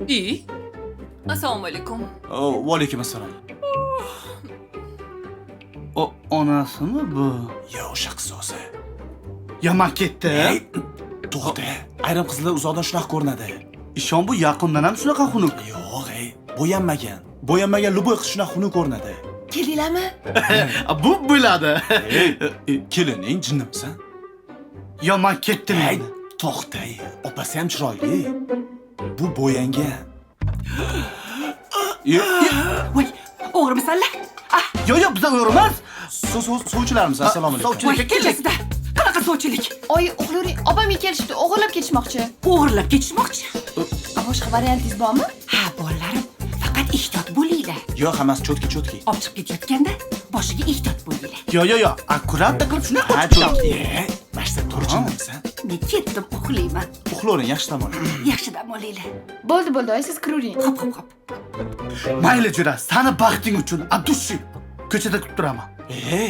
İyi. Assalomu alaykum. Va alaykum assalom. O onasimi bu? Yo, o'sha qiz o'zi. Yaman ketdi. Hey, to'xta. Ayrim qizlar uzoqdan shunaqa ko'rinadi. Ishon bu yaqindan ham shunaqa xunuk. Yo'q, hey, bo'yanmagan. Bo'yanmagan luboy qiz shunaqa xunuk ko'rinadi. Kelinglarmi? Bu bo'ladi. Hey, kelining jinnimisan? Yaman ketdi Hey, meni. to'xta. Opasi ham chiroyli. Bu bo'yangan. Voy, o'g'rimisanlar? Yo, bizdan o'rmas. Sovchilarimiz, assalomu alaykum. Sovchilar. Voy, kechasida. Qanaqa sovchilik? Oy, o'g'luring, opamga kelishibdi, o'g'irlab ketishmoqchi. O'g'irlab ketishmoqchi. Boshqa variantingiz bormi? Ha, bolalarim, faqat ehtiyot bo'linglar. Yo'q, hammasi cho'tki. Olib chiqib ketayotganda boshiga ehtiyot bo'linglar. Yo, akkuratda qilib shunaqa Ha, qo'yib cho'tki. Mashta tur jinnimisan? Men ketdim, uxlayman. Uxlavering, yaxshi dam oling. Yaxshi dam olinglar. Bo'ldi, oy, siz kiravering. Hop. Mayli jura, sani baxting uchun adushi. Ko'chada kutib turaman. Hey,